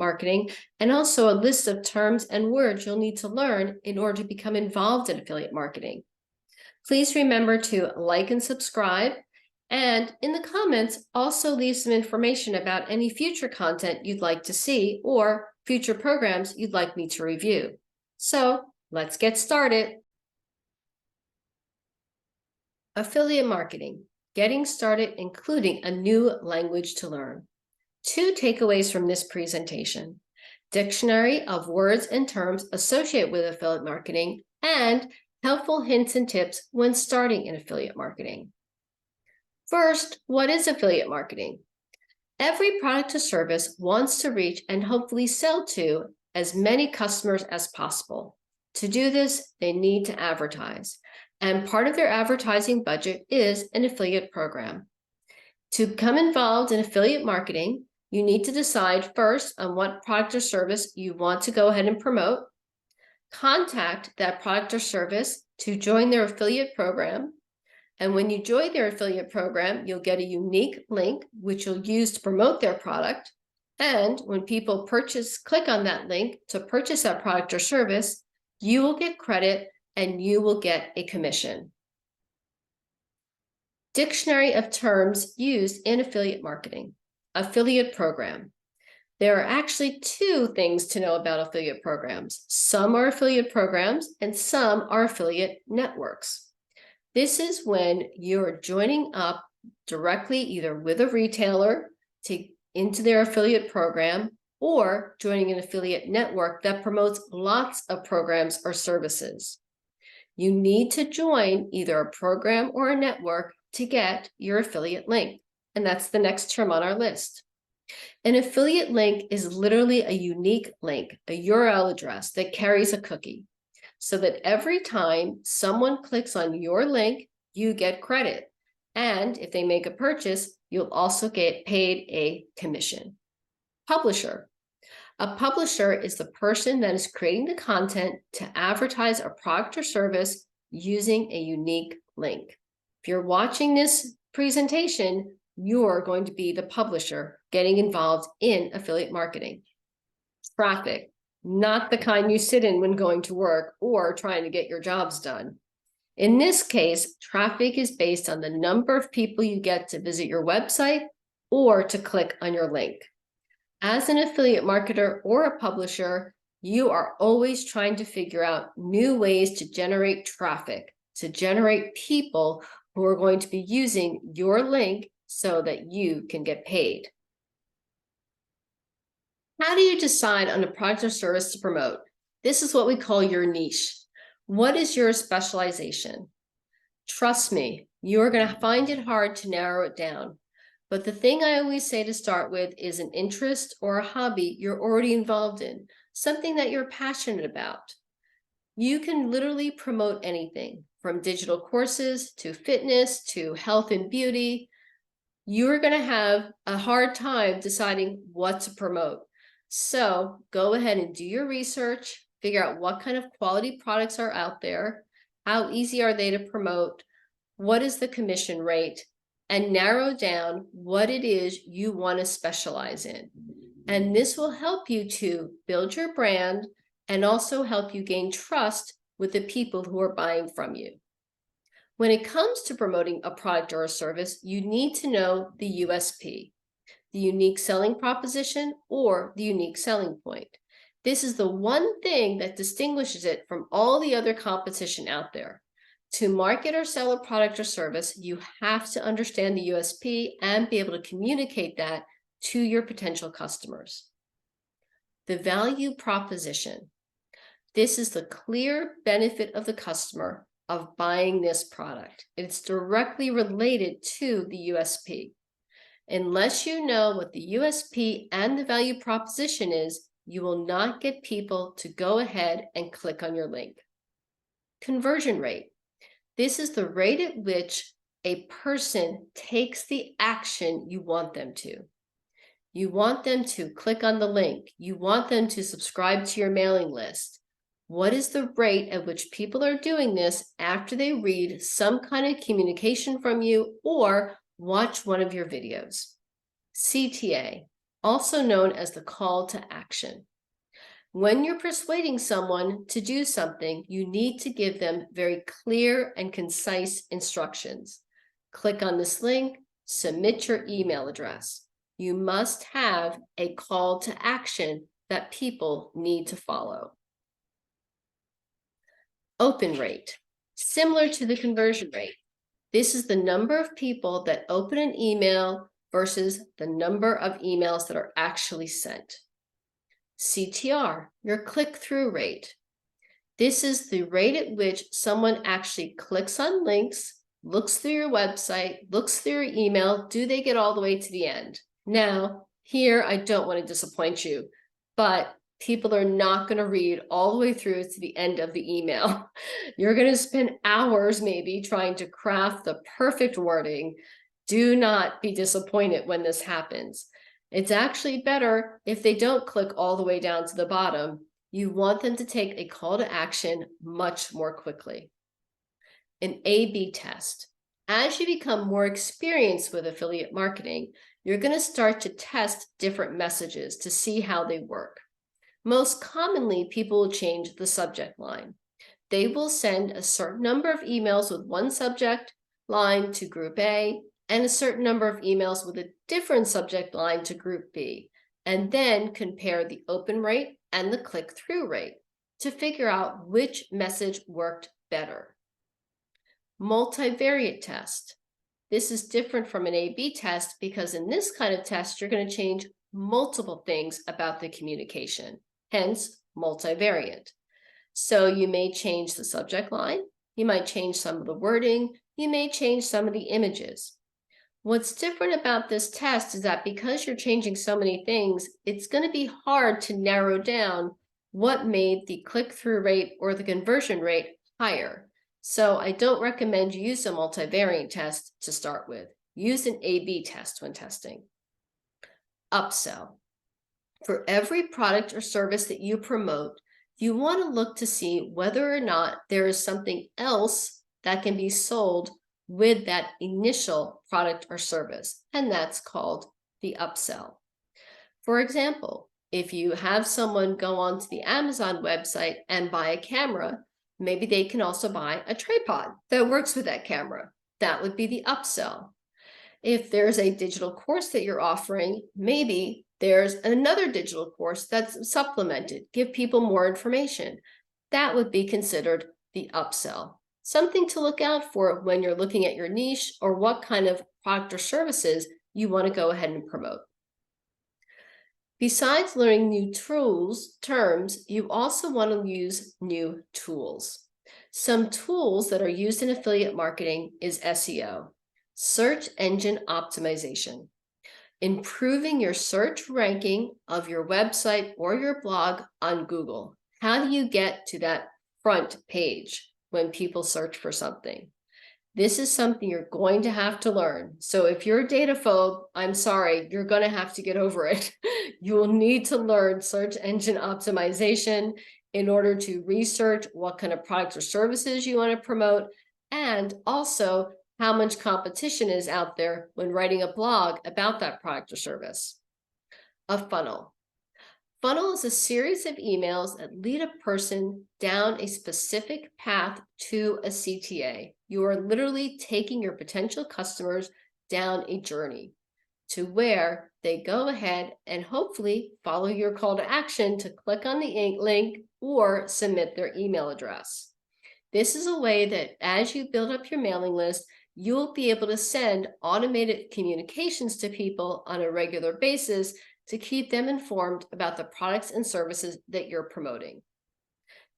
marketing, and also a list of terms and words you'll need to learn in order to become involved in affiliate marketing. Please remember to like and subscribe, and in the comments, also leave some information about any future content you'd like to see or future programs you'd like me to review. So let's get started. Affiliate marketing, getting started, including a new language to learn. 2 takeaways from this presentation: dictionary of words and terms associated with affiliate marketing, and helpful hints and tips when starting in affiliate marketing. First, what is affiliate marketing? Every product or service wants to reach and hopefully sell to as many customers as possible. To do this, they need to advertise, and part of their advertising budget is an affiliate program. To become involved in affiliate marketing, you need to decide first on what product or service you want to go ahead and promote, contact that product or service to join their affiliate program, and when you join their affiliate program, you'll get a unique link which you'll use to promote their product, and when people click on that link to purchase that product or service, you will get credit and you will get a commission. Dictionary of terms used in affiliate marketing. Affiliate program. There are actually 2 things to know about affiliate programs. Some are affiliate programs and some are affiliate networks. This is when you're joining up directly either with a retailer into their affiliate program, or joining an affiliate network that promotes lots of programs or services. You need to join either a program or a network to get your affiliate link, and that's the next term on our list. An affiliate link is literally a unique link, a URL address that carries a cookie, so that every time someone clicks on your link, you get credit. And if they make a purchase, you'll also get paid a commission. Publisher. A publisher is the person that is creating the content to advertise a product or service using a unique link. If you're watching this presentation, you're going to be the publisher getting involved in affiliate marketing. Traffic, not the kind you sit in when going to work or trying to get your jobs done. In this case, traffic is based on the number of people you get to visit your website or to click on your link. As an affiliate marketer or a publisher, you are always trying to figure out new ways to generate traffic, to generate people who are going to be using your link so that you can get paid. How do you decide on a product or service to promote? This is what we call your niche. What is your specialization? Trust me, you're going to find it hard to narrow it down. But the thing I always say to start with is an interest or a hobby you're already involved in, something that you're passionate about. You can literally promote anything from digital courses to fitness to health and beauty. You're going to have a hard time deciding what to promote. So go ahead and do your research, figure out what kind of quality products are out there, how easy are they to promote, what is the commission rate, and narrow down what it is you want to specialize in. And this will help you to build your brand and also help you gain trust with the people who are buying from you. When it comes to promoting a product or a service, you need to know the USP, the unique selling proposition or the unique selling point. This is the one thing that distinguishes it from all the other competition out there. To market or sell a product or service, you have to understand the USP and be able to communicate that to your potential customers. The value proposition. This is the clear benefit of the customer of buying this product. It's directly related to the USP. Unless you know what the USP and the value proposition is, you will not get people to go ahead and click on your link. Conversion rate. This is the rate at which a person takes the action you want them to. You want them to click on the link. You want them to subscribe to your mailing list. What is the rate at which people are doing this after they read some kind of communication from you or watch one of your videos? CTA, also known as the call to action. When you're persuading someone to do something, you need to give them very clear and concise instructions. Click on this link, submit your email address. You must have a call to action that people need to follow. Open rate, similar to the conversion rate. This is the number of people that open an email versus the number of emails that are actually sent. CTR, your click-through rate. This is the rate at which someone actually clicks on links, looks through your website, looks through your email. Do they get all the way to the end? Now, here, I don't want to disappoint you, but people are not going to read all the way through to the end of the email. You're going to spend hours maybe trying to craft the perfect wording. Do not be disappointed when this happens. It's actually better if they don't click all the way down to the bottom. You want them to take a call to action much more quickly. An A/B test. As you become more experienced with affiliate marketing, you're going to start to test different messages to see how they work. Most commonly, people will change the subject line. They will send a certain number of emails with one subject line to group A and a certain number of emails with a different subject line to group B, and then compare the open rate and the click-through rate to figure out which message worked better. Multivariate test. This is different from an A/B test because in this kind of test, you're going to change multiple things about the communication, hence multivariate. So you may change the subject line, you might change some of the wording, you may change some of the images. What's different about this test is that because you're changing so many things, it's going to be hard to narrow down what made the click-through rate or the conversion rate higher. So I don't recommend you use a multivariate test to start with. Use an A/B test when testing. Upsell. For every product or service that you promote, you want to look to see whether or not there is something else that can be sold with that initial product or service, and that's called the upsell. For example, if you have someone go onto the Amazon website and buy a camera, maybe they can also buy a tripod that works with that camera. That would be the upsell. If there's a digital course that you're offering, maybe there's another digital course that's supplemented, give people more information. That would be considered the upsell. Something to look out for when you're looking at your niche or what kind of product or services you want to go ahead and promote. Besides learning new terms, you also want to use new tools. Some tools that are used in affiliate marketing is SEO, search engine optimization. Improving your search ranking of your website or your blog on Google. How do you get to that front page when people search for something? This is something you're going to have to learn. So if you're a data phobe, I'm sorry, you're going to have to get over it. You will need to learn search engine optimization in order to research what kind of products or services you want to promote, and also how much competition is out there when writing a blog about that product or service. A funnel. Funnel is a series of emails that lead a person down a specific path to a CTA. You are literally taking your potential customers down a journey to where they go ahead and hopefully follow your call to action to click on the link or submit their email address. This is a way that as you build up your mailing list, you'll be able to send automated communications to people on a regular basis to keep them informed about the products and services that you're promoting.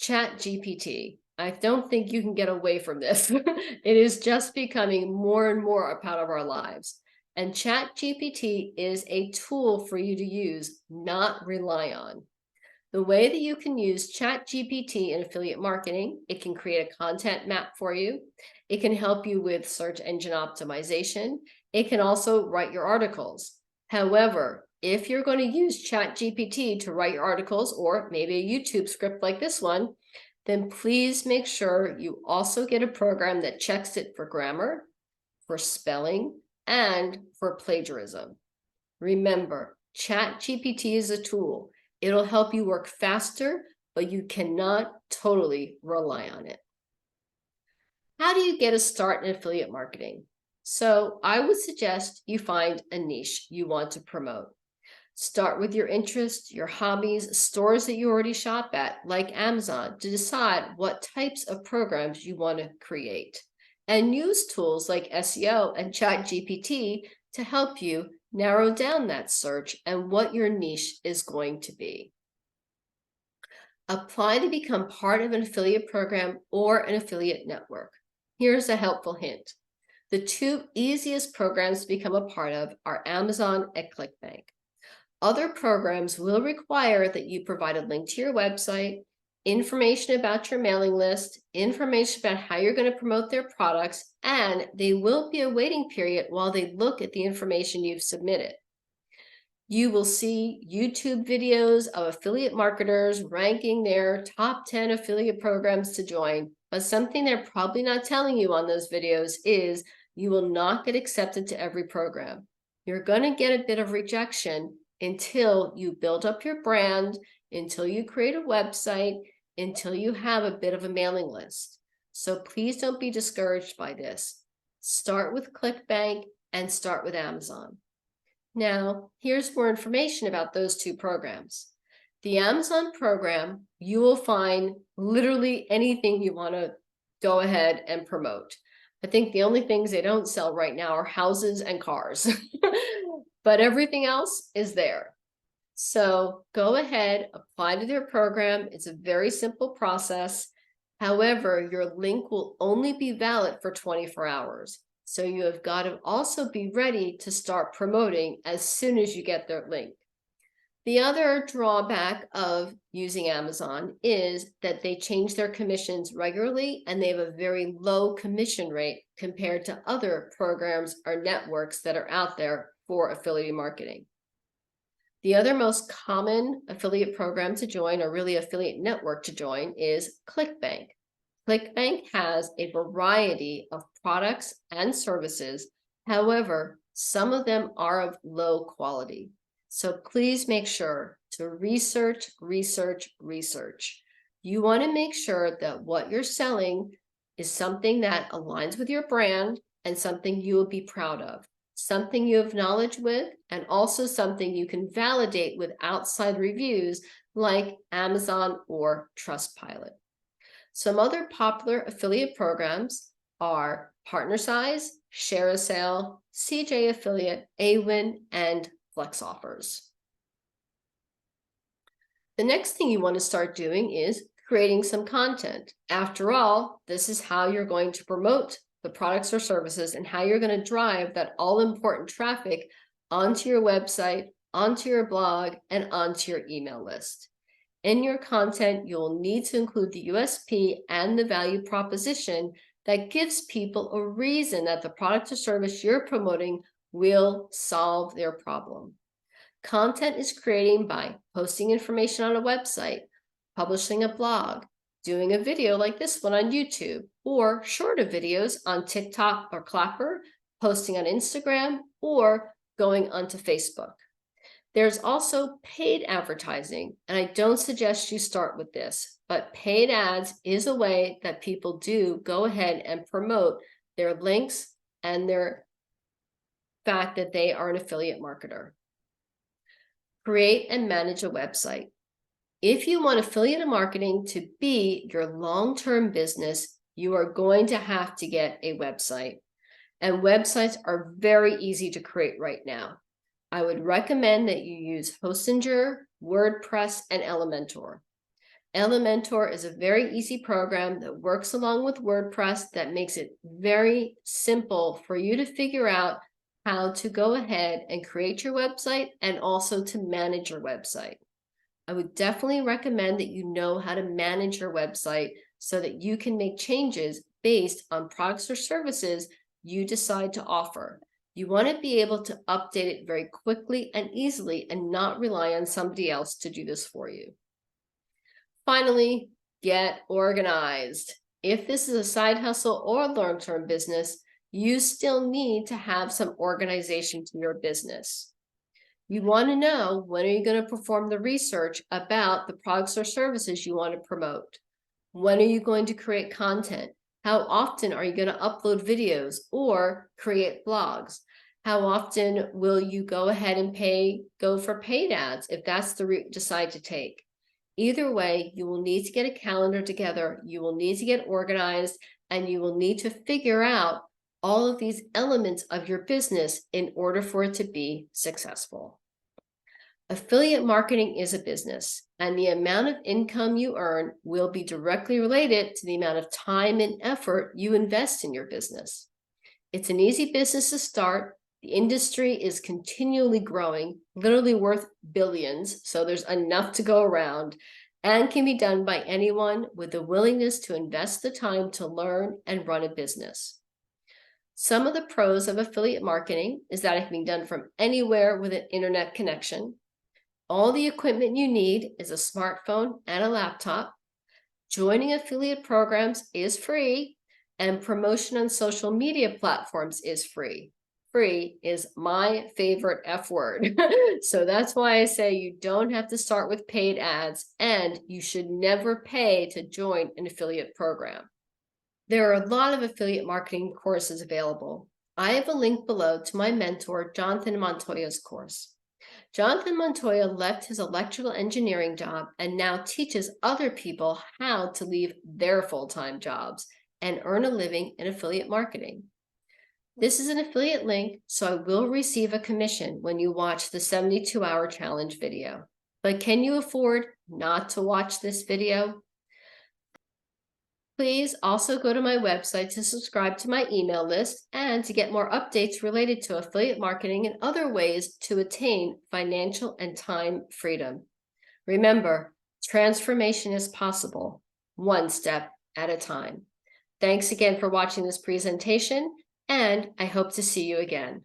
ChatGPT. I don't think you can get away from this. It is just becoming more and more a part of our lives. And ChatGPT is a tool for you to use, not rely on. The way that you can use ChatGPT in affiliate marketing, it can create a content map for you. It can help you with search engine optimization. It can also write your articles. However, if you're going to use ChatGPT to write your articles, or maybe a YouTube script like this one, then please make sure you also get a program that checks it for grammar, for spelling, and for plagiarism. Remember, ChatGPT is a tool. It'll help you work faster, but you cannot totally rely on it. How do you get a start in affiliate marketing? So I would suggest you find a niche you want to promote. Start with your interests, your hobbies, stores that you already shop at, like Amazon, to decide what types of programs you want to create. And use tools like SEO and ChatGPT to help you narrow down that search and what your niche is going to be. Apply to become part of an affiliate program or an affiliate network. Here's a helpful hint. The two easiest programs to become a part of are Amazon and ClickBank. Other programs will require that you provide a link to your website, information about your mailing list, information about how you're going to promote their products, and they will be a waiting period while they look at the information you've submitted. You will see YouTube videos of affiliate marketers ranking their top 10 affiliate programs to join, but something they're probably not telling you on those videos is you will not get accepted to every program. You're going to get a bit of rejection until you build up your brand, until you create a website, until you have a bit of a mailing list. So please don't be discouraged by this. Start with ClickBank and start with Amazon. Now, here's more information about those two programs. The Amazon program, you will find literally anything you want to go ahead and promote. I think the only things they don't sell right now are houses and cars, but everything else is there. So go ahead, apply to their program. It's a very simple process. However, your link will only be valid for 24 hours. So you have got to also be ready to start promoting as soon as you get their link. The other drawback of using Amazon is that they change their commissions regularly and they have a very low commission rate compared to other programs or networks that are out there for affiliate marketing. The other most common affiliate program to join, or really affiliate network to join, is ClickBank. ClickBank has a variety of products and services. However, some of them are of low quality. So please make sure to research. You want to make sure that what you're selling is something that aligns with your brand and something you will be proud of, something you have knowledge with, and also something you can validate with outside reviews like Amazon or Trustpilot. Some other popular affiliate programs are PartnerSize, ShareASale, CJ Affiliate, Awin, and Flex Offers. The next thing you want to start doing is creating some content. After all, this is how you're going to promote the products or services and how you're going to drive that all-important traffic onto your website, onto your blog, and onto your email list. In your content, you'll need to include the USP and the value proposition that gives people a reason that the product or service you're promoting will solve their problem. Content is created by posting information on a website, publishing a blog, doing a video like this one on YouTube, or shorter videos on TikTok or Clapper, posting on Instagram, or going onto Facebook. There's also paid advertising, and I don't suggest you start with this, but paid ads is a way that people do go ahead and promote their links and their fact that they are an affiliate marketer. Create and manage a website. If you want affiliate marketing to be your long-term business, you are going to have to get a website. And websites are very easy to create right now. I would recommend that you use Hostinger, WordPress, and Elementor. Elementor is a very easy program that works along with WordPress that makes it very simple for you to figure out how to go ahead and create your website and also to manage your website. I would definitely recommend that you know how to manage your website so that you can make changes based on products or services you decide to offer. You want to be able to update it very quickly and easily and not rely on somebody else to do this for you. Finally, get organized. If this is a side hustle or a long-term business, you still need to have some organization to your business. You want to know, when are you going to perform the research about the products or services you want to promote? When are you going to create content? How often are you going to upload videos or create blogs? How often will you go ahead and go for paid ads if that's the route you decide to take? Either way, you will need to get a calendar together, you will need to get organized, and you will need to figure out all of these elements of your business in order for it to be successful. Affiliate marketing is a business, and the amount of income you earn will be directly related to the amount of time and effort you invest in your business. It's an easy business to start. The industry is continually growing, literally worth billions, so there's enough to go around, and can be done by anyone with the willingness to invest the time to learn and run a business. Some of the pros of affiliate marketing is that it can be done from anywhere with an internet connection. All the equipment you need is a smartphone and a laptop. Joining affiliate programs is free, and promotion on social media platforms is free. Free is my favorite F word. So that's why I say you don't have to start with paid ads, and you should never pay to join an affiliate program. There are a lot of affiliate marketing courses available. I have a link below to my mentor, Jonathan Montoya's course. Jonathan Montoya left his electrical engineering job and now teaches other people how to leave their full-time jobs and earn a living in affiliate marketing. This is an affiliate link, so I will receive a commission when you watch the 72-hour challenge video. But can you afford not to watch this video? Please also go to my website to subscribe to my email list and to get more updates related to affiliate marketing and other ways to attain financial and time freedom. Remember, transformation is possible, one step at a time. Thanks again for watching this presentation, and I hope to see you again.